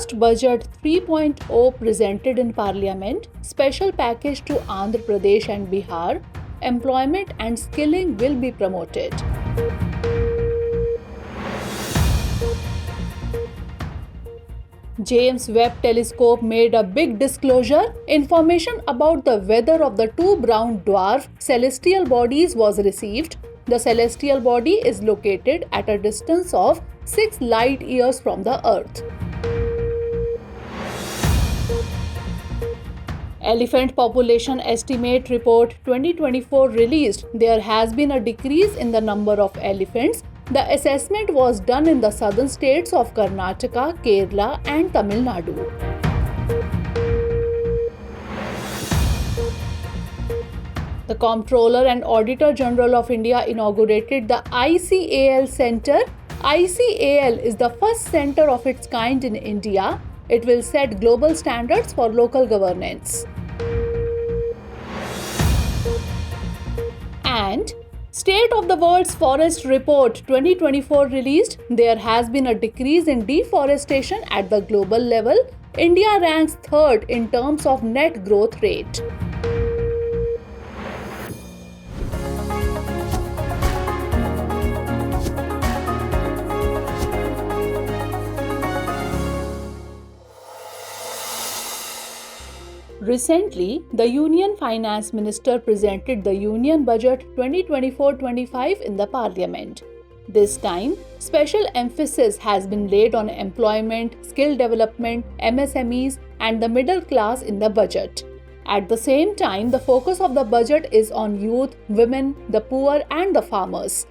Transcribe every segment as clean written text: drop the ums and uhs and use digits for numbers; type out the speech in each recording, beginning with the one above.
First Budget 3.0 presented in Parliament, special package to Andhra Pradesh and Bihar, employment and skilling will be promoted. James Webb telescope made a big disclosure. Information about the weather of the two brown dwarf celestial bodies was received. The celestial body is located at a distance of 6 light years from the Earth. Elephant Population Estimate Report 2024 released. There has been a decrease in the number of elephants. The assessment was done in the southern states of Karnataka, Kerala and Tamil Nadu. The Comptroller and Auditor General of India inaugurated the iCAL Center. iCAL is the first center of its kind in India. It will set global standards for local governance. And State of the World's Forest Report 2024 released. There has been a decrease in deforestation at the global level. India ranks third in terms of net growth rate. Recently, the Union Finance Minister presented the Union Budget 2024-25 in the Parliament. This time, special emphasis has been laid on employment, skill development, MSMEs, and the middle class in the budget. At the same time, the focus of the budget is on youth, women, the poor, and the farmers.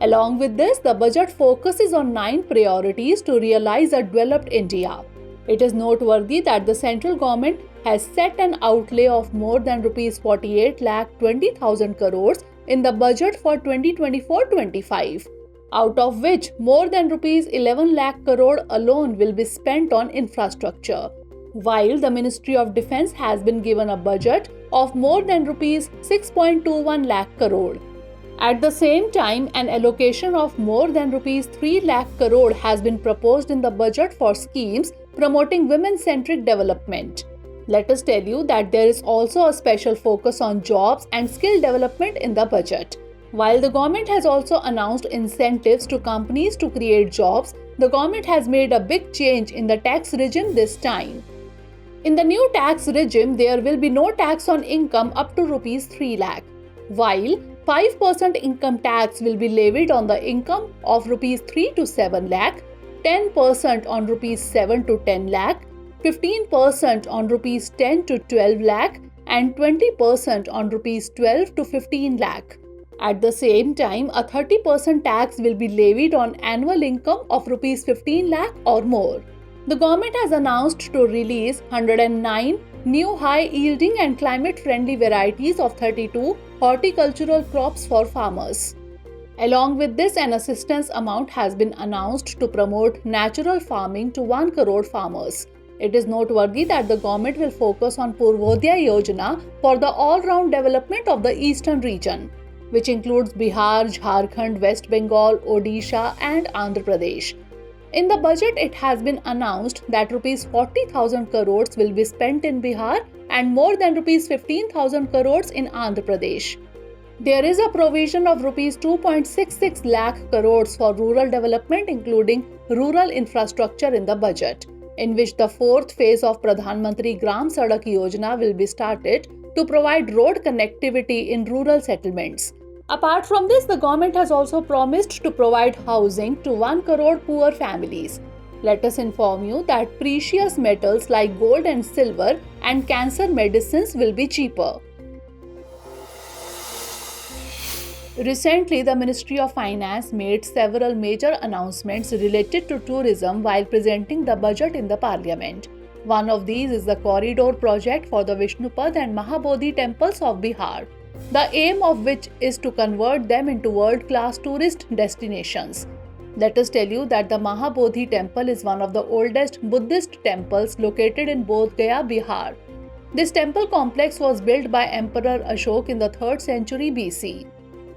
Along with this, the budget focuses on 9 priorities to realize a developed India. It is noteworthy that the central government has set an outlay of more than Rs 48 lakh 20,000 crores in the budget for 2024-25, out of which more than Rs 11 lakh crore alone will be spent on infrastructure, while the Ministry of Defence has been given a budget of more than Rs 6.21 lakh crore. At the same time, an allocation of more than Rs 3 lakh crore has been proposed in the budget for schemes promoting women-centric development. Let us tell you that there is also a special focus on jobs and skill development in the budget. While the government has also announced incentives to companies to create jobs, the government has made a big change in the tax regime this time. In the new tax regime, there will be no tax on income up to Rs 3 lakh, while 5% income tax will be levied on the income of Rs 3 to 7 lakh, 10% on Rs 7 to 10 lakh, 15% on Rs 10 to 12 lakh and 20% on Rs 12 to 15 lakh. At the same time, a 30% tax will be levied on annual income of Rs 15 lakh or more. The government has announced to release 109 new high-yielding and climate-friendly varieties of 32 horticultural crops for farmers. Along with this, an assistance amount has been announced to promote natural farming to 1 crore farmers. It is noteworthy that the government will focus on Purvodaya Yojana for the all-round development of the eastern region, which includes Bihar, Jharkhand, West Bengal, Odisha and Andhra Pradesh. In the budget, it has been announced that Rs 40,000 crores will be spent in Bihar and more than Rs 15,000 crores in Andhra Pradesh. There is a provision of Rs 2.66 lakh crores for rural development, including rural infrastructure in the budget, in which the 4th phase of Pradhan Mantri Gram Sadak Yojana will be started to provide road connectivity in rural settlements. Apart from this, the government has also promised to provide housing to 1 crore poor families. Let us inform you that precious metals like gold and silver and cancer medicines will be cheaper. Recently, the Ministry of Finance made several major announcements related to tourism while presenting the budget in the Parliament. One of these is the corridor project for the Vishnupad and Mahabodhi temples of Bihar, the aim of which is to convert them into world-class tourist destinations. Let us tell you that the Mahabodhi temple is one of the oldest Buddhist temples located in Bodh Gaya, Bihar. This temple complex was built by Emperor Ashok in the 3rd century BC.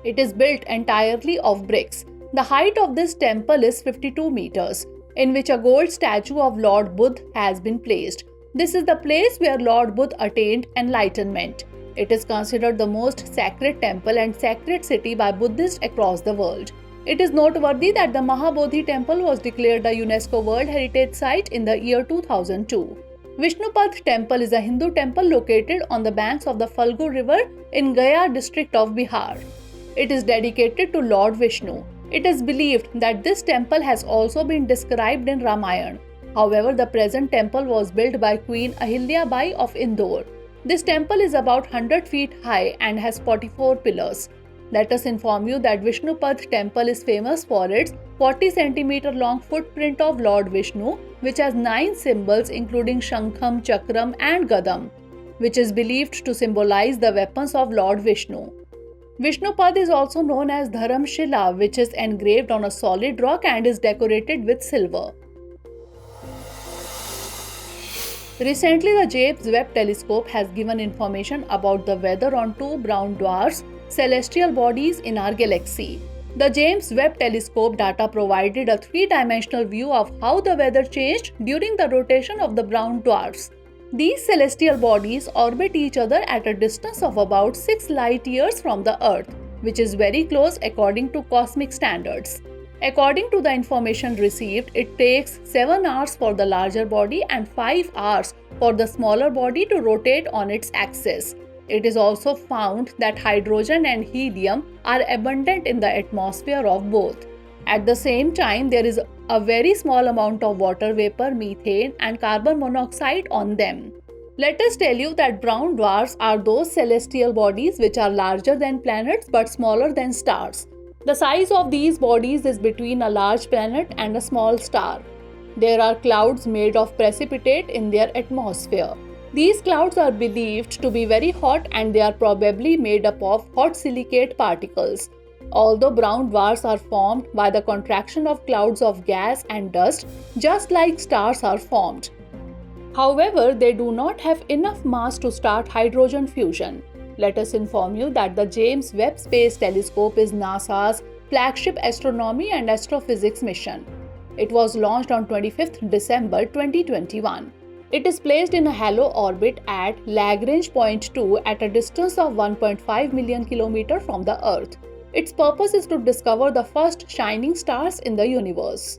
It is built entirely of bricks. The height of this temple is 52 meters. in which a gold statue of Lord Buddha has been placed. This is the place where Lord Buddha attained enlightenment. It is considered the most sacred temple and sacred city by Buddhists across the world. It is noteworthy that the Mahabodhi temple was declared a UNESCO World Heritage Site in the year 2002. Vishnupad temple is a Hindu temple located on the banks of the Falgu river in Gaya district of Bihar. It is dedicated to Lord Vishnu. It is believed that this temple has also been described in Ramayana. However, the present temple was built by Queen Ahilya Bai of Indore. This temple is about 100 feet high and has 44 pillars. Let us inform you that Vishnupad temple is famous for its 40 cm long footprint of Lord Vishnu, which has 9 symbols including Shankham, Chakram and Gadam, which is believed to symbolize the weapons of Lord Vishnu. Vishnupad is also known as Dharamshila, which is engraved on a solid rock and is decorated with silver. Recently, the James Webb telescope has given information about the weather on 2 brown dwarfs, celestial bodies in our galaxy. The James Webb telescope data provided a 3-dimensional view of how the weather changed during the rotation of the brown dwarfs. These celestial bodies orbit each other at a distance of about 6 light years from the Earth, which is very close according to cosmic standards. According to the information received, it takes 7 hours for the larger body and 5 hours for the smaller body to rotate on its axis. It is also found that hydrogen and helium are abundant in the atmosphere of both. At the same time, there is a very small amount of water vapor, methane, and carbon monoxide on them. Let us tell you that brown dwarfs are those celestial bodies which are larger than planets but smaller than stars. The size of these bodies is between a large planet and a small star. There are clouds made of precipitate in their atmosphere. These clouds are believed to be very hot and they are probably made up of hot silicate particles. Although brown dwarfs are formed by the contraction of clouds of gas and dust, just like stars are formed. However, they do not have enough mass to start hydrogen fusion. Let us inform you that the James Webb Space Telescope is NASA's flagship astronomy and astrophysics mission. It was launched on 25th December 2021. It is placed in a halo orbit at Lagrange point 2 at a distance of 1.5 million km from the Earth. Its purpose is to discover the first shining stars in the universe.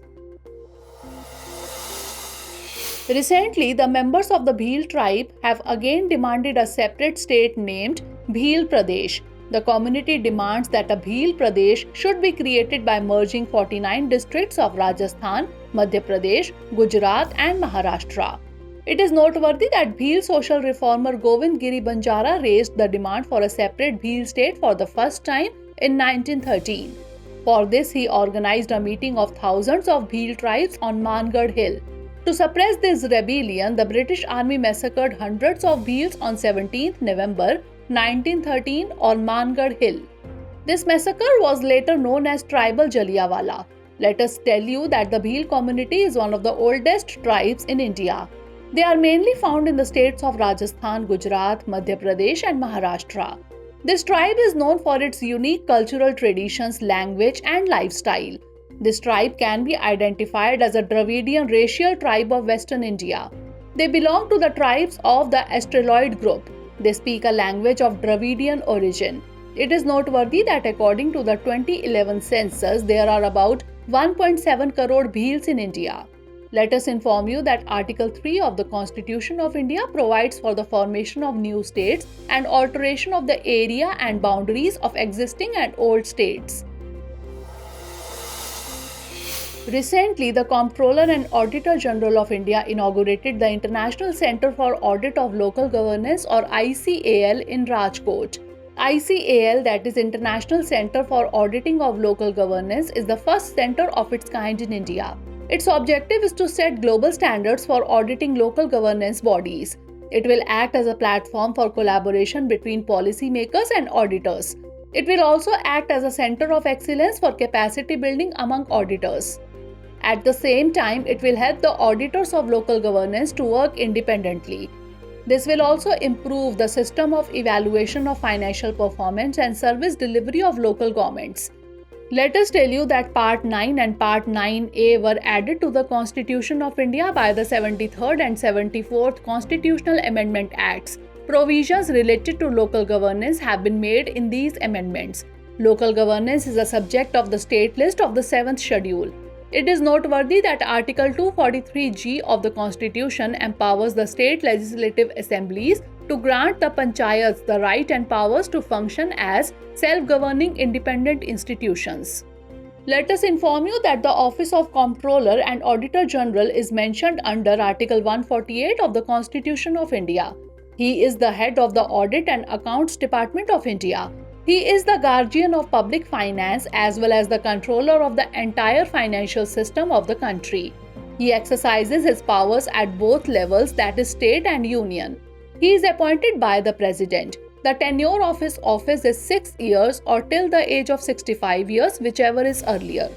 Recently, the members of the Bhil tribe have again demanded a separate state named Bhil Pradesh. The community demands that a Bhil Pradesh should be created by merging 49 districts of Rajasthan, Madhya Pradesh, Gujarat and Maharashtra. It is noteworthy that Bhil social reformer Govind Giri Banjara raised the demand for a separate Bhil state for the first time in 1913. For this, he organized a meeting of thousands of Bhil tribes on Mangarh Hill. To suppress this rebellion, the British Army massacred hundreds of Bhils on 17th November 1913 on Mangarh Hill. This massacre was later known as Tribal Jallianwala. Let us tell you that the Bhil community is one of the oldest tribes in India. They are mainly found in the states of Rajasthan, Gujarat, Madhya Pradesh and Maharashtra. This tribe is known for its unique cultural traditions, language and lifestyle. This tribe can be identified as a Dravidian racial tribe of Western India. They belong to the tribes of the Australoid group. They speak a language of Dravidian origin. It is noteworthy that according to the 2011 census, there are about 1.7 crore Bhils in India. Let us inform you that Article 3 of the Constitution of India provides for the formation of new states and alteration of the area and boundaries of existing and old states. Recently, the Comptroller and Auditor General of India inaugurated the International Centre for Audit of Local Governance or iCAL in Rajkot. iCAL, that is International Centre for Auditing of Local Governance, is the first centre of its kind in India. Its objective is to set global standards for auditing local governance bodies. It will act as a platform for collaboration between policymakers and auditors. It will also act as a center of excellence for capacity building among auditors. At the same time, it will help the auditors of local governance to work independently. This will also improve the system of evaluation of financial performance and service delivery of local governments. Let us tell you that Part 9 and Part 9A were added to the Constitution of India by the 73rd and 74th Constitutional Amendment Acts. Provisions related to local governance have been made in these amendments. Local governance is a subject of the state list of the 7th schedule. It is noteworthy that Article 243G of the Constitution empowers the state legislative assemblies to grant the panchayats the right and powers to function as self-governing independent institutions. Let us inform you that the Office of Comptroller and Auditor General is mentioned under Article 148 of the Constitution of India. He is the head of the Audit and Accounts Department of India. He is the guardian of public finance as well as the controller of the entire financial system of the country. He exercises his powers at both levels, that is state and union. He is appointed by the President. The tenure of his office is 6 years or till the age of 65 years, whichever is earlier.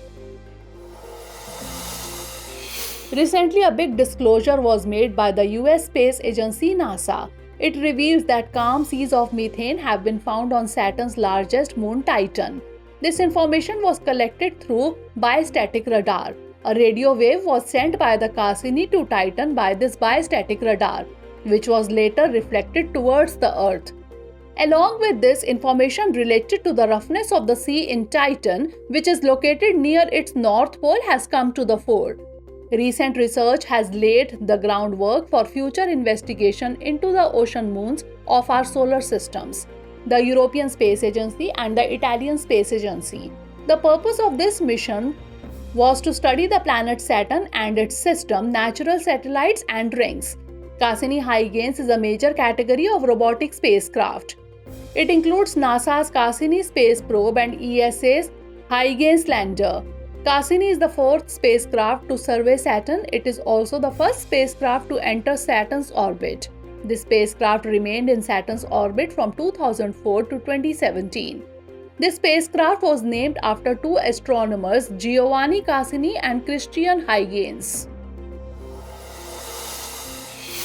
Recently, a big disclosure was made by the US space agency NASA. It reveals that calm seas of methane have been found on Saturn's largest moon, Titan. This information was collected through biostatic radar. A radio wave was sent by the Cassini to Titan by this biostatic radar, which was later reflected towards the Earth. Along with this, information related to the roughness of the sea in Titan, which is located near its north pole, has come to the fore. Recent research has laid the groundwork for future investigation into the ocean moons of our solar systems, the European Space Agency and the Italian Space Agency. The purpose of this mission was to study the planet Saturn and its system, natural satellites and rings. Cassini Huygens is a major category of robotic spacecraft. It includes NASA's Cassini space probe and ESA's Huygens lander. Cassini is the 4th spacecraft to survey Saturn. It is also the first spacecraft to enter Saturn's orbit. This spacecraft remained in Saturn's orbit from 2004 to 2017. This spacecraft was named after two astronomers, Giovanni Cassini and Christian Huygens.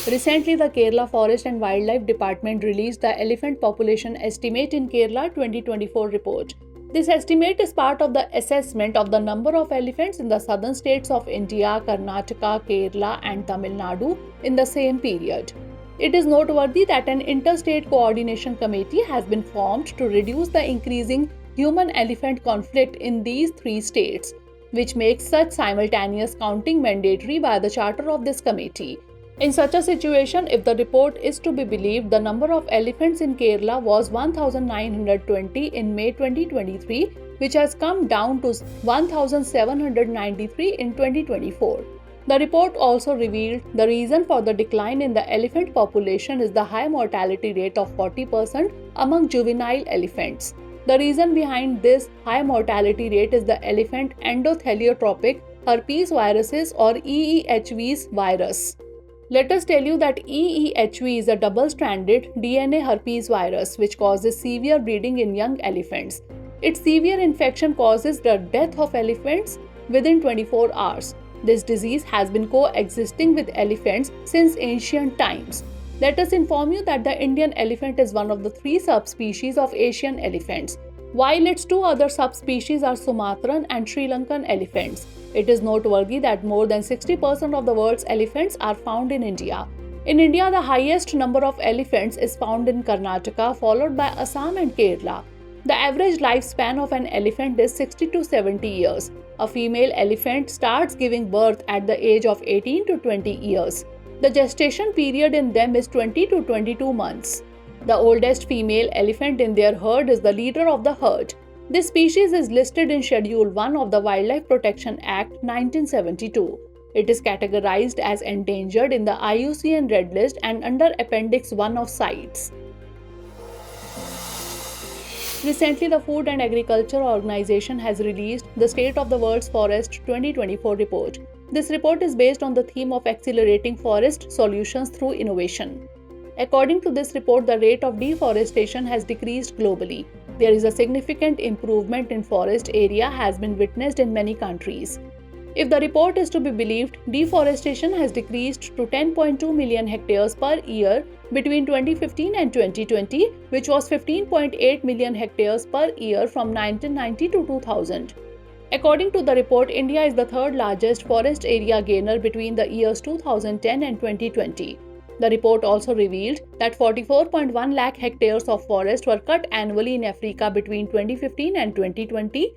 Recently, the Kerala Forest and Wildlife Department released the Elephant Population Estimate in Kerala 2024 report. This estimate is part of the assessment of the number of elephants in the southern states of India, Karnataka, Kerala and Tamil Nadu in the same period. It is noteworthy that an interstate coordination committee has been formed to reduce the increasing human-elephant conflict in these three states, which makes such simultaneous counting mandatory by the charter of this committee. In such a situation, if the report is to be believed, the number of elephants in Kerala was 1,920 in May 2023, which has come down to 1,793 in 2024. The report also revealed the reason for the decline in the elephant population is the high mortality rate of 40% among juvenile elephants. The reason behind this high mortality rate is the elephant endotheliotropic herpes viruses or EEHVs virus. Let us tell you that EEHV is a double-stranded DNA herpes virus which causes severe bleeding in young elephants. Its severe infection causes the death of elephants within 24 hours. This disease has been coexisting with elephants since ancient times. Let us inform you that the Indian elephant is one of the 3 subspecies of Asian elephants, while its 2 other subspecies are Sumatran and Sri Lankan elephants. It is noteworthy that more than 60% of the world's elephants are found in India. In India, the highest number of elephants is found in Karnataka, followed by Assam and Kerala. The average lifespan of an elephant is 60 to 70 years. A female elephant starts giving birth at the age of 18 to 20 years. The gestation period in them is 20 to 22 months. The oldest female elephant in their herd is the leader of the herd. This species is listed in Schedule 1 of the Wildlife Protection Act 1972. It is categorized as endangered in the IUCN Red List and under Appendix 1 of CITES. Recently, the Food and Agriculture Organization has released the State of the World's Forest 2024 report. This report is based on the theme of accelerating forest solutions through innovation. According to this report, the rate of deforestation has decreased globally. There is a significant improvement in forest area has been witnessed in many countries. If the report is to be believed, deforestation has decreased to 10.2 million hectares per year between 2015 and 2020, which was 15.8 million hectares per year from 1990 to 2000. According to the report, India is the third largest forest area gainer between the years 2010 and 2020. The report also revealed that 44.1 lakh hectares of forest were cut annually in Africa between 2015 and 2020,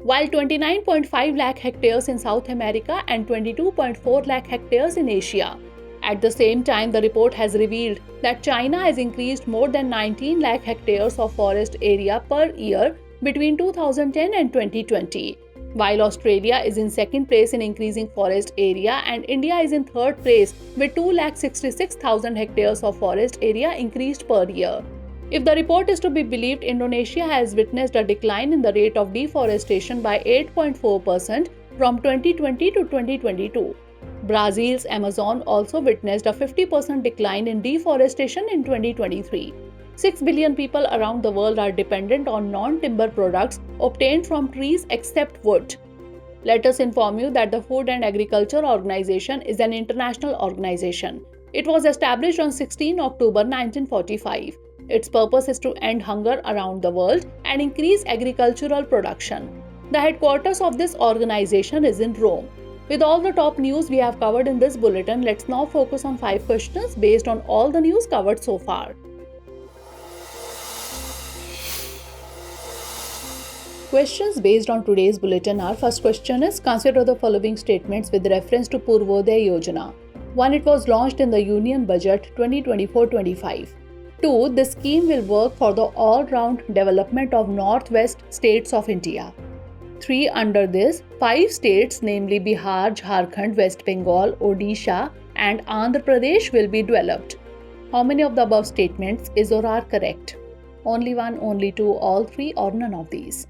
while 29.5 lakh hectares in South America and 22.4 lakh hectares in Asia. At the same time, the report has revealed that China has increased more than 19 lakh hectares of forest area per year between 2010 and 2020, while Australia is in second place in increasing forest area and India is in third place with 2,66,000 hectares of forest area increased per year. If the report is to be believed, Indonesia has witnessed a decline in the rate of deforestation by 8.4% from 2020 to 2022. Brazil's Amazon also witnessed a 50% decline in deforestation in 2023. 6 billion people around the world are dependent on non-timber products obtained from trees except wood. Let us inform you that the Food and Agriculture Organization is an international organization. It was established on 16 October 1945. Its purpose is to end hunger around the world and increase agricultural production. The headquarters of this organization is in Rome. With all the top news we have covered in this bulletin, let's now focus on 5 questions based on all the news covered so far. Questions based on today's bulletin are: first question is, consider the following statements with reference to Purvodaya Yojana. 1. It was launched in the Union Budget 2024-25. 2. This scheme will work for the all-round development of northwest states of India. 3. Under this, 5 states namely Bihar, Jharkhand, West Bengal, Odisha and Andhra Pradesh will be developed. How many of the above statements is or are correct? Only 1, only 2, all 3 or none of these.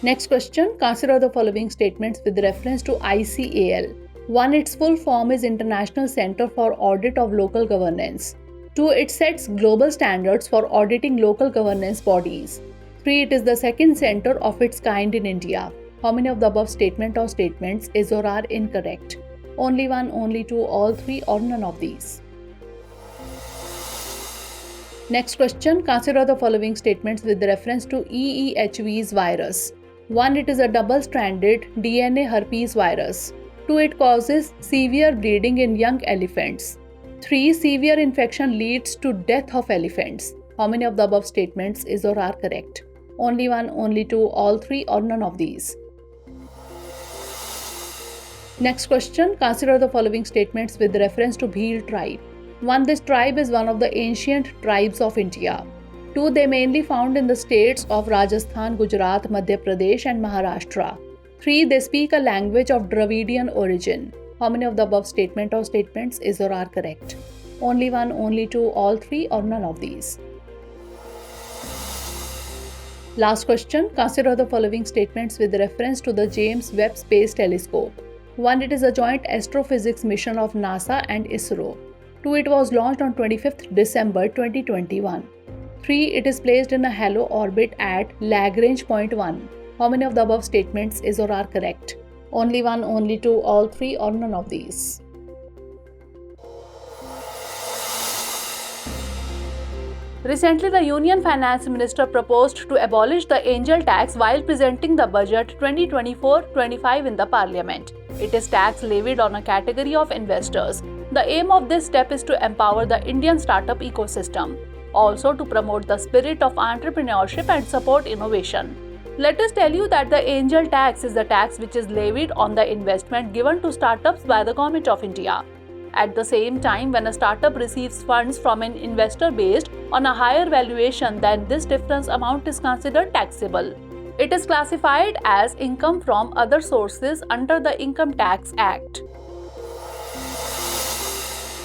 Next question, consider the following statements with reference to iCAL. 1. Its full form is International Center for Audit of Local Governance. 2. It sets global standards for auditing local governance bodies. 3. It is the second center of its kind in India. How many of the above statement or statements is or are incorrect? Only 1, only 2, all 3 or none of these. Next question, consider the following statements with reference to EEHV's virus. 1. It is a double-stranded DNA herpes virus. 2. It causes severe bleeding in young elephants. 3. Severe infection leads to death of elephants. How many of the above statements is or are correct? Only 1, only 2, all 3 or none of these. Next question, consider the following statements with reference to Bhil tribe. 1. This tribe is one of the ancient tribes of India. 2. They mainly found in the states of Rajasthan, Gujarat, Madhya Pradesh and Maharashtra. 3. They speak a language of Dravidian origin. How many of the above statement or statements is or are correct? Only 1, only 2, all 3 or none of these. Last question, consider the following statements with reference to the James Webb Space Telescope. 1. It is a joint astrophysics mission of NASA and ISRO. 2. It was launched on 25th December 2021. 3. It is placed in a halo orbit at Lagrange point 1. How many of the above statements is or are correct? Only 1, only 2, all 3 or none of these. Recently, the Union Finance Minister proposed to abolish the angel tax while presenting the budget 2024-25 in the Parliament. It is tax levied on a category of investors. The aim of this step is to empower the Indian startup ecosystem, also to promote the spirit of entrepreneurship and support innovation. Let us tell you that the angel tax is the tax which is levied on the investment given to startups by the Government of India. At the same time, when a startup receives funds from an investor based on a higher valuation, then this difference amount is considered taxable. It is classified as income from other sources under the Income Tax Act.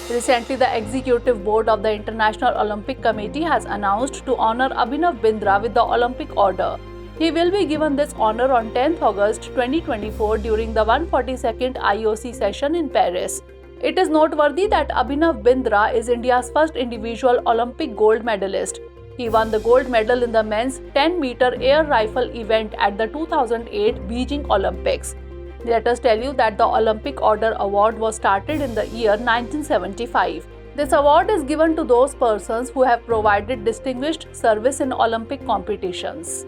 Recently, the Executive Board of the International Olympic Committee has announced to honor Abhinav Bindra with the Olympic Order. He will be given this honor on 10th August 2024 during the 142nd IOC session in Paris. It is noteworthy that Abhinav Bindra is India's first individual Olympic gold medalist. He won the gold medal in the men's 10-meter air rifle event at the 2008 Beijing Olympics. Let us tell you that the Olympic Order Award was started in the year 1975. This award is given to those persons who have provided distinguished service in Olympic competitions.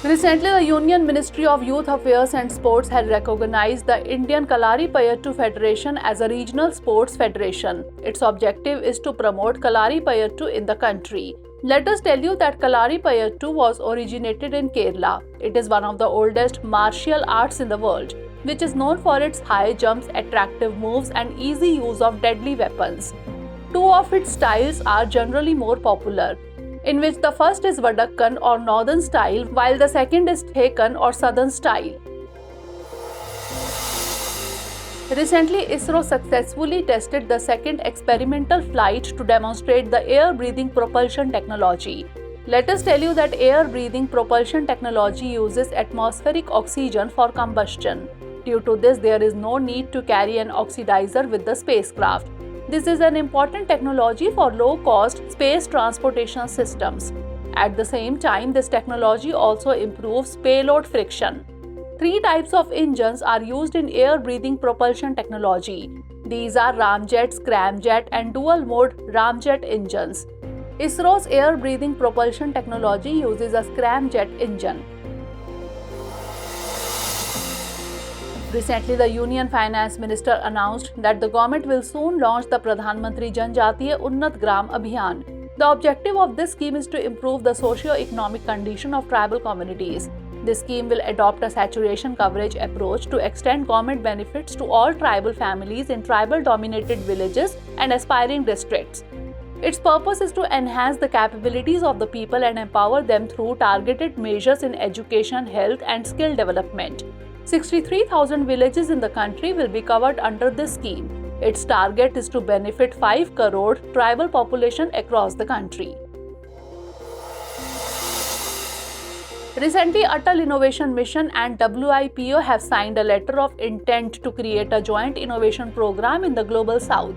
Recently, the Union Ministry of Youth Affairs and Sports had recognized the Indian Kalaripayattu Federation as a regional sports federation. Its objective is to promote Kalaripayattu in the country. Let us tell you that Kalaripayattu was originated in Kerala. It is one of the oldest martial arts in the world, which is known for its high jumps, attractive moves, and easy use of deadly weapons. Two of its styles are generally more popular, in which the first is Vadakkan or northern style, while the second is Thekkan or southern style. Recently, ISRO successfully tested the second experimental flight to demonstrate the air-breathing propulsion technology. Let us tell you that air-breathing propulsion technology uses atmospheric oxygen for combustion. Due to this, there is no need to carry an oxidizer with the spacecraft. This is an important technology for low-cost space transportation systems. At the same time, this technology also improves payload friction. Three types of engines are used in air-breathing propulsion technology. These are ramjet, scramjet, and dual-mode ramjet engines. ISRO's air-breathing propulsion technology uses a scramjet engine. Recently, the Union Finance Minister announced that the government will soon launch the Pradhan Mantri Janjatiya Unnat Gram Abhiyan. The objective of this scheme is to improve the socio-economic condition of tribal communities. This scheme will adopt a saturation coverage approach to extend government benefits to all tribal families in tribal-dominated villages and aspiring districts. Its purpose is to enhance the capabilities of the people and empower them through targeted measures in education, health, and skill development. 63,000 villages in the country will be covered under this scheme. Its target is to benefit 5 crore tribal population across the country. Recently, Atal Innovation Mission and WIPO have signed a letter of intent to create a joint innovation program in the Global South.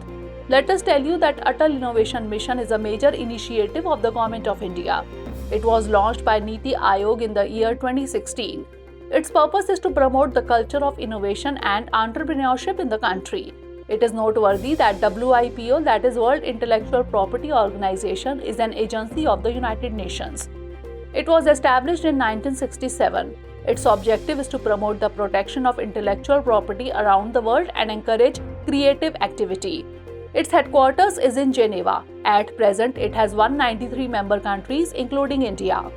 Let us tell you that Atal Innovation Mission is a major initiative of the Government of India. It was launched by Niti Aayog in the year 2016. Its purpose is to promote the culture of innovation and entrepreneurship in the country. It is noteworthy that WIPO, that is World Intellectual Property Organization, is an agency of the United Nations. It was established in 1967. Its objective is to promote the protection of intellectual property around the world and encourage creative activity. Its headquarters is in Geneva. At present, it has 193 member countries, including India.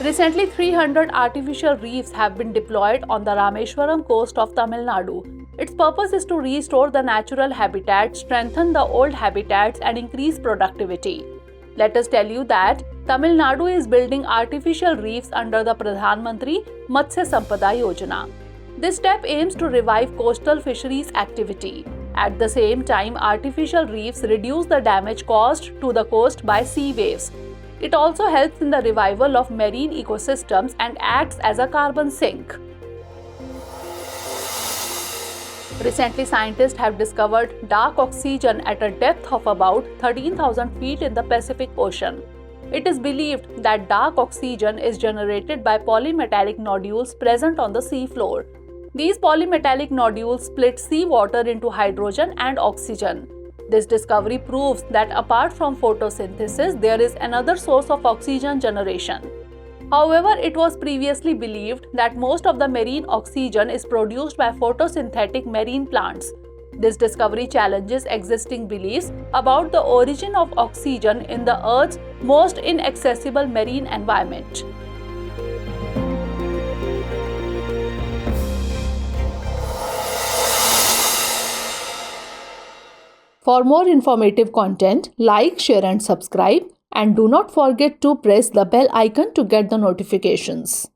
Recently, 300 artificial reefs have been deployed on the Rameswaram coast of Tamil Nadu. Its purpose is to restore the natural habitat, strengthen the old habitats, and increase productivity. Let us tell you that Tamil Nadu is building artificial reefs under the Pradhan Mantri Matsya Sampada Yojana. This step aims to revive coastal fisheries activity. At the same time, artificial reefs reduce the damage caused to the coast by sea waves. It also helps in the revival of marine ecosystems and acts as a carbon sink. Recently, scientists have discovered dark oxygen at a depth of about 13,000 feet in the Pacific Ocean. It is believed that dark oxygen is generated by polymetallic nodules present on the sea floor. These polymetallic nodules split seawater into hydrogen and oxygen. This discovery proves that apart from photosynthesis, there is another source of oxygen generation. However, it was previously believed that most of the marine oxygen is produced by photosynthetic marine plants. This discovery challenges existing beliefs about the origin of oxygen in the Earth's most inaccessible marine environment. For more informative content, like, share and subscribe, and do not forget to press the bell icon to get the notifications.